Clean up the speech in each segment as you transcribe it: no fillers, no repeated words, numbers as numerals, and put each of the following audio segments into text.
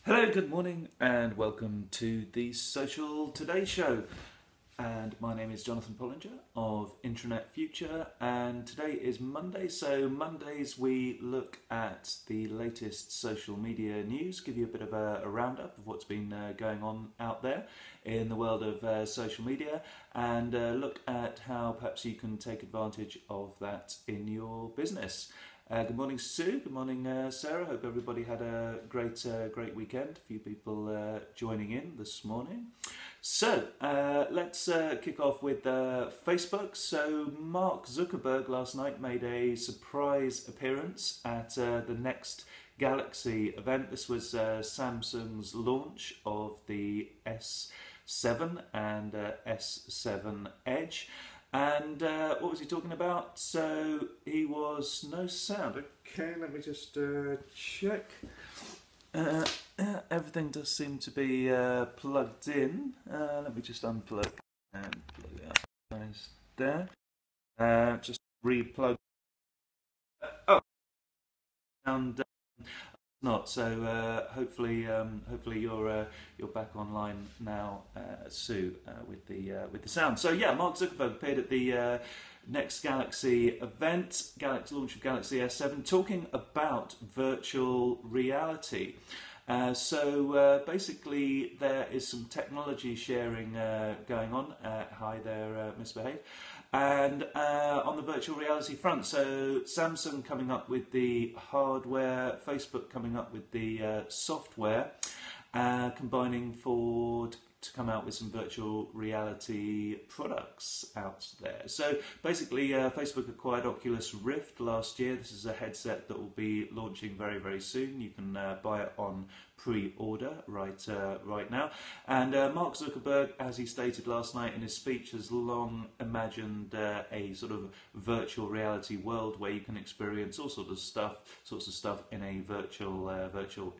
Hello, good morning, and welcome to the Social Today Show. And my name is Jonathan Pollinger of Intranet Future, and today is Monday. So Mondays we look at the latest social media news, give you a bit of a roundup of what's been going on out there in the world of social media, and look at how perhaps you can take advantage of that in your business. Good morning, Sue. Good morning, Sarah. Hope everybody had a great weekend. A few people joining in this morning. So let's kick off with Facebook. So Mark Zuckerberg last night made a surprise appearance at the Next Galaxy event. This was Samsung's launch of the S7 and S7 Edge. And what was he talking about? So he was no sound. Okay, let me just check. Everything does seem to be plugged in. Let me just unplug and plug it up. Nice there. Just replug. Oh, and not. So hopefully you're back online now, Sue, with the sound. So yeah, Mark Zuckerberg appeared at the Next Galaxy event, launch of Galaxy S7, talking about virtual reality. Basically, there is some technology sharing going on. Hi there, Misbehave. And on the virtual reality front, so Samsung coming up with the hardware, Facebook coming up with the software, combining to come out with some virtual reality products out there. So basically, Facebook acquired Oculus Rift last year. This is a headset that will be launching very soon. You can buy it on pre-order right now. And Mark Zuckerberg, as he stated last night in his speech, has long imagined a sort of virtual reality world where you can experience all sorts of stuff in a virtual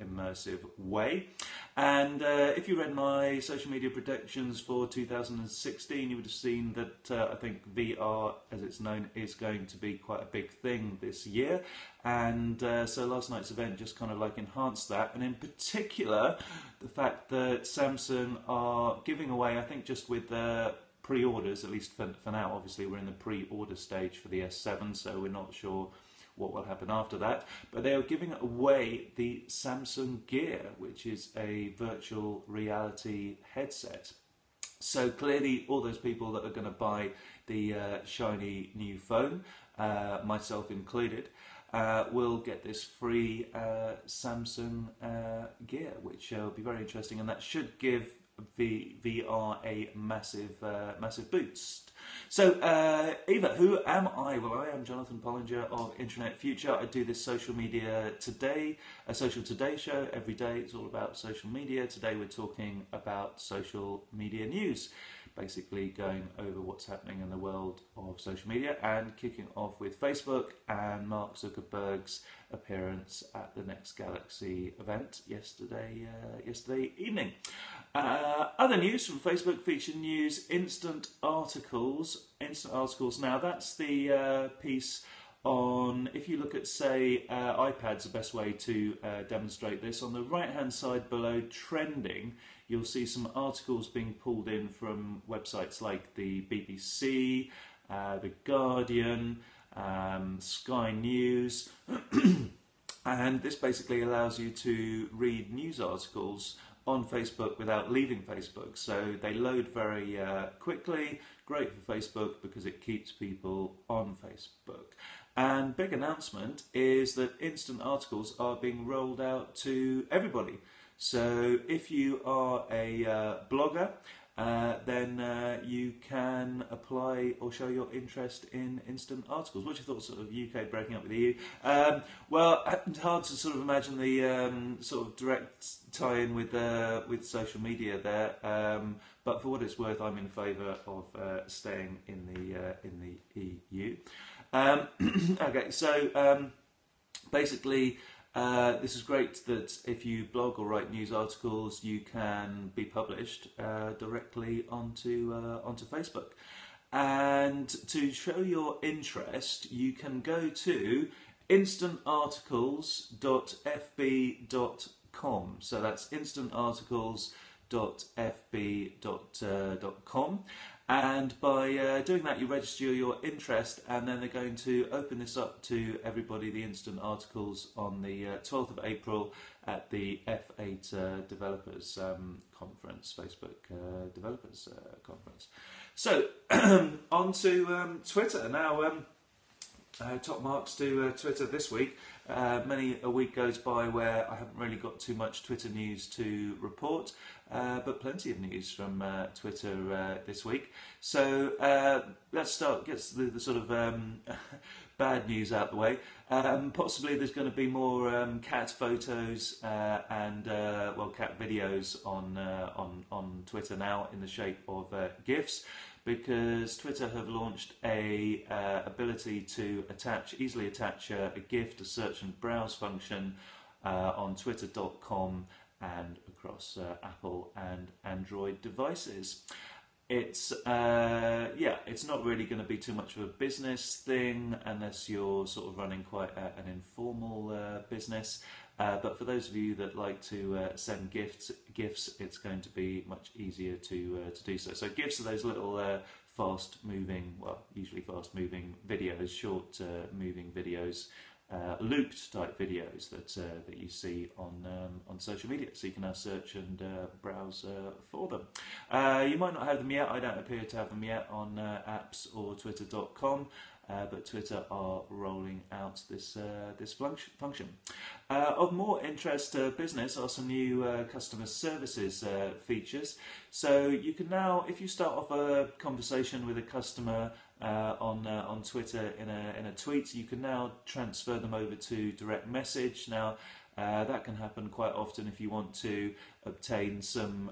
immersive way. And if you read my social media predictions for 2016, you would have seen that I think VR, as it's known, is going to be quite a big thing this year. And so last night's event just kind of like enhanced that, and in particular the fact that Samsung are giving away, I think just with pre-orders, at least for now, obviously we're in the pre-order stage for the S7, so we're not sure what will happen after that, but they are giving away the Samsung Gear, which is a virtual reality headset. So clearly all those people that are going to buy the shiny new phone, myself included, will get this free Samsung Gear, which will be very interesting, and that should give VR a massive boost. So, Eva, who am I? Well, I am Jonathan Pollinger of Intranet Future. I do this social today show every day. It's all about social media. Today we're talking about social media news, basically going over what's happening in the world of social media, and kicking off with Facebook and Mark Zuckerberg's appearance at the Next Galaxy event yesterday evening. Other news from Facebook feature news, instant articles. Now that's the piece on, if you look at, say, iPad's the best way to demonstrate this. On the right hand side below trending, you'll see some articles being pulled in from websites like the BBC, the Guardian, Sky News, and this basically allows you to read news articles on Facebook without leaving Facebook. So they load very quickly, great for Facebook because it keeps people on Facebook. And big announcement is that instant articles are being rolled out to everybody. So if you are a blogger, then you can apply or show your interest in instant articles. What's your thoughts of UK breaking up with the EU? Well, it's hard to sort of imagine the sort of direct tie-in with social media there. But for what it's worth, I'm in favour of staying in the EU. Okay, so basically, this is great that if you blog or write news articles, you can be published directly onto Facebook. And to show your interest, you can go to instantarticles.fb.com instantarticles.fb.com. So that's instantarticles.fb.com. And by doing that, you register your interest, and then they're going to open this up to everybody, the instant articles, on the 12th of April at the F8 Developers Conference, Facebook Developers Conference. So, on to Twitter. Now, top marks to Twitter this week. Many a week goes by where I haven't really got too much Twitter news to report, but plenty of news from Twitter this week. So let's start, get the sort of bad news out the way. Possibly there's going to be more cat photos and cat videos on Twitter now in the shape of GIFs, because Twitter have launched a ability to easily attach a GIF to search and browse function on twitter.com and across Apple and Android devices. It's it's not really going to be too much of a business thing unless you're sort of running quite an informal business. But for those of you that like to send GIFs, it's going to be much easier to do so. So GIFs are those little usually fast-moving videos, short moving videos, looped type videos that you see on social media. So you can now search and browse for them. You might not have them yet. I don't appear to have them yet on apps or twitter.com. But Twitter are rolling out this function. Of more interest to business are some new customer services features. So you can now, if you start off a conversation with a customer on Twitter in a tweet, you can now transfer them over to direct message. Now that can happen quite often if you want to obtain some.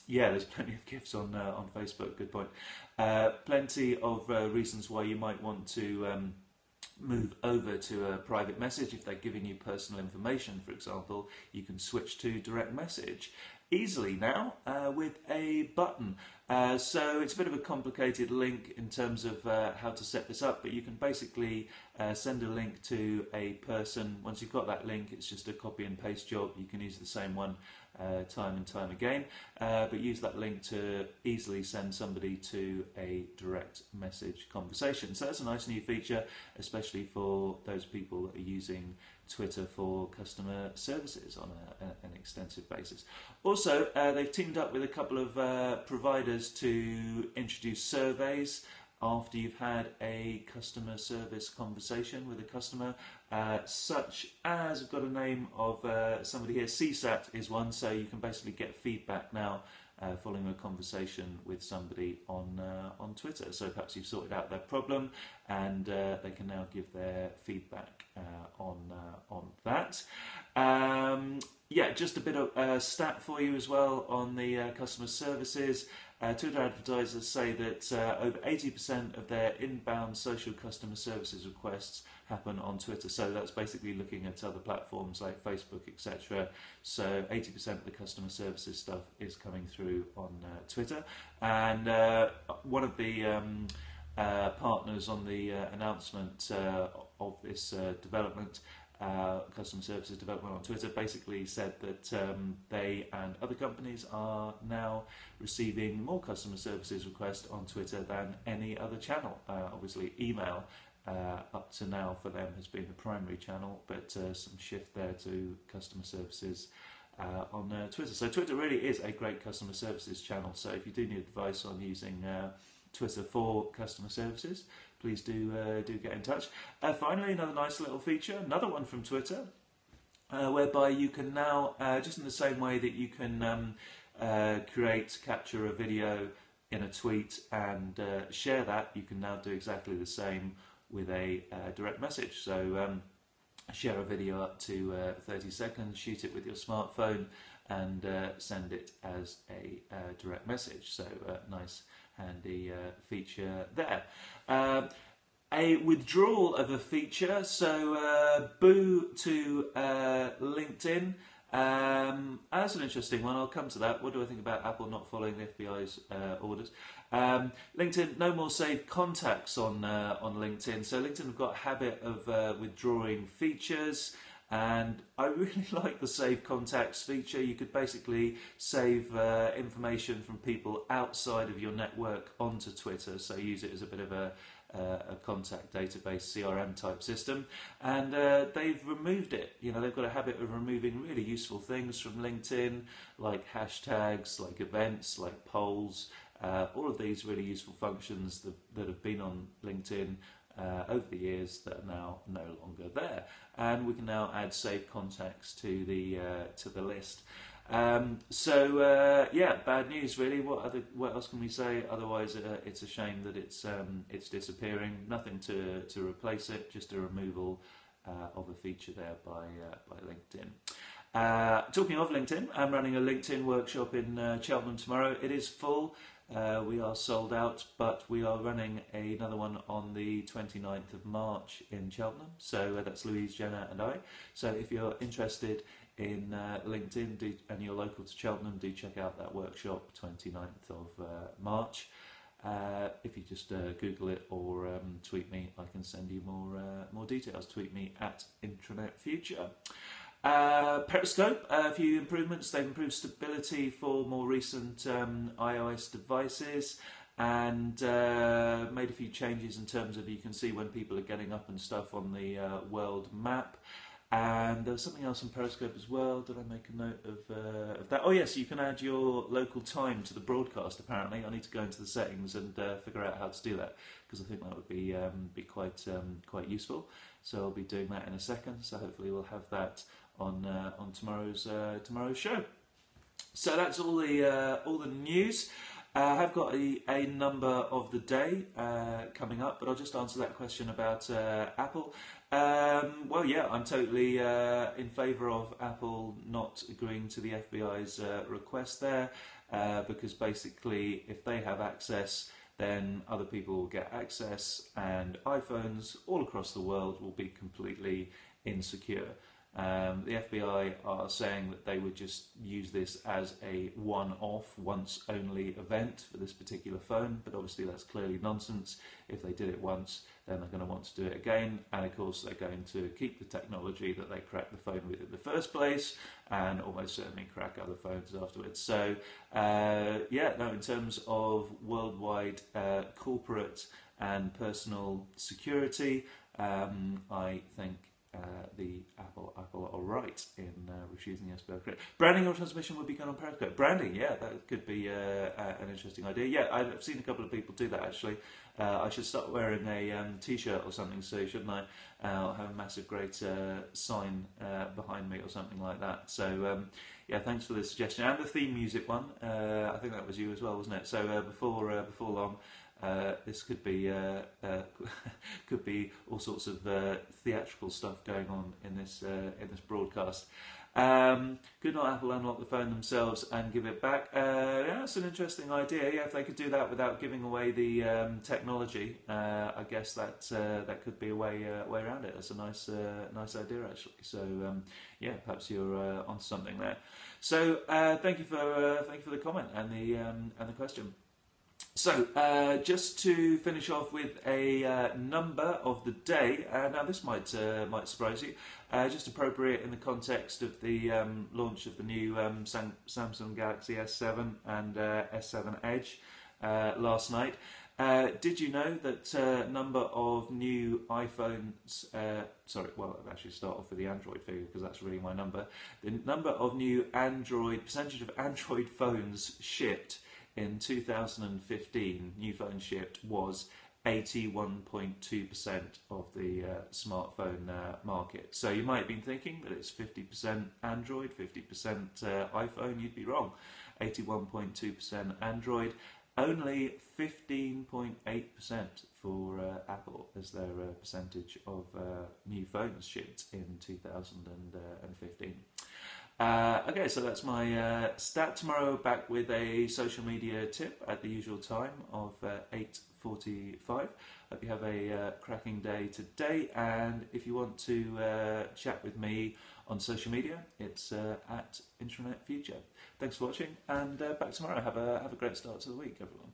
There's plenty of GIFs on Facebook. Good point. Plenty of reasons why you might want to move over to a private message. If they're giving you personal information, for example, you can switch to direct message easily now with a button. So it's a bit of a complicated link in terms of how to set this up, but you can basically send a link to a person. Once you've got that link, it's just a copy and paste job. You can use the same one time and time again, but use that link to easily send somebody to a direct message conversation. So that's a nice new feature, especially for those people that are using Twitter for customer services on an extensive basis. Also, they've teamed up with a couple of providers to introduce surveys after you've had a customer service conversation with a customer, such as, I've got a name of somebody here, CSAT is one, so you can basically get feedback now following a conversation with somebody on Twitter. So perhaps you've sorted out their problem, and they can now give their feedback on that. Just a bit of stat for you as well on the customer services. Twitter advertisers say that over 80% of their inbound social customer services requests happen on Twitter. So that's basically looking at other platforms like Facebook, etc. So 80% of the customer services stuff is coming through on Twitter. And one of the partners on the announcement of this development, customer services development on Twitter, basically said that they and other companies are now receiving more customer services requests on Twitter than any other channel. Obviously email up to now for them has been the primary channel, but some shift there to customer services on Twitter. So Twitter really is a great customer services channel. So if you do need advice on using Twitter for customer services, please do get in touch. Finally, another nice little feature, another one from Twitter, whereby you can now, just in the same way that you can capture a video in a tweet and share that, you can now do exactly the same with a direct message. So share a video up to 30 seconds, shoot it with your smartphone, and send it as a direct message. So nice handy feature there. A withdrawal of a feature, so boo to LinkedIn. That's an interesting one. I'll come to that. What do I think about Apple not following the FBI's orders? LinkedIn, no more saved contacts on LinkedIn. So LinkedIn have got a habit of withdrawing features. And I really like the save contacts feature. You could basically save information from people outside of your network onto Twitter, so use it as a bit of a contact database CRM type system, and they've removed it. You know, they've got a habit of removing really useful things from LinkedIn, like hashtags, like events, like polls, all of these really useful functions that have been on LinkedIn over the years that are now no longer there, and we can now add saved contacts to the list. Yeah, bad news really. What else can we say? Otherwise, it's a shame that it's disappearing. Nothing to replace it, just a removal of a feature there by LinkedIn. Talking of LinkedIn, I'm running a LinkedIn workshop in Cheltenham tomorrow. It is full. We are sold out, but we are running another one on the 29th of March in Cheltenham. So that's Louise, Jenna and I. So if you're interested in LinkedIn and you're local to Cheltenham, do check out that workshop, 29th of March. If you just Google it or tweet me, I can send you more details. Tweet me at intranetfuture. Periscope, a few improvements. They've improved stability for more recent iOS devices, and made a few changes in terms of you can see when people are getting up and stuff on the world map. And there was something else on Periscope as well. Did I make a note of that? Oh yes, you can add your local time to the broadcast. Apparently, I need to go into the settings and figure out how to do that, because I think that would be quite useful. So I'll be doing that in a second. So hopefully we'll have that on tomorrow's show. So that's all the news. I have got a number of the day coming up, but I'll just answer that question about Apple. Well, yeah, I'm totally in favour of Apple not agreeing to the FBI's request there, because basically if they have access, then other people will get access, and iPhones all across the world will be completely insecure. The FBI are saying that they would just use this as a one-off, once-only event for this particular phone, but obviously that's clearly nonsense. If they did it once, then they're going to want to do it again, and of course they're going to keep the technology that they cracked the phone with in the first place, and almost certainly crack other phones afterwards. So, yeah, no, in terms of worldwide corporate and personal security, I think the Apple are right in refusing the SBI credit. Branding or transmission would be going on Periscope. Branding, yeah, that could be an interesting idea. Yeah, I've seen a couple of people do that actually. I should start wearing a t-shirt or something, so shouldn't I? I'll have a massive great sign behind me or something like that. So yeah, thanks for the suggestion. And the theme music one, I think that was you as well, wasn't it? So before long, this could be all sorts of theatrical stuff going on in this broadcast. Could not Apple unlock the phone themselves and give it back? Yeah, that's an interesting idea. Yeah, if they could do that without giving away the technology, I guess that could be a way around it. That's a nice idea actually. So yeah, perhaps you're onto something there. So thank you for the comment and the question. So, just to finish off with a number of the day, now this might surprise you, just appropriate in the context of the launch of the new Samsung Galaxy S7 and S7 Edge last night. Did you know that number of new iPhones, I'll actually start off with the Android figure because that's really my number. The number of new percentage of Android phones shipped in 2015, new phones shipped, was 81.2% of the smartphone market. So you might have been thinking that it's 50% Android, 50% iPhone. You'd be wrong. 81.2% Android, only 15.8% for Apple as their percentage of new phones shipped in 2015. Okay, so that's my stat. Tomorrow back with a social media tip at the usual time of 8:45. Hope you have a cracking day today, and if you want to chat with me on social media, it's at intranetfuture. Thanks for watching, and back tomorrow. Have a great start to the week, everyone.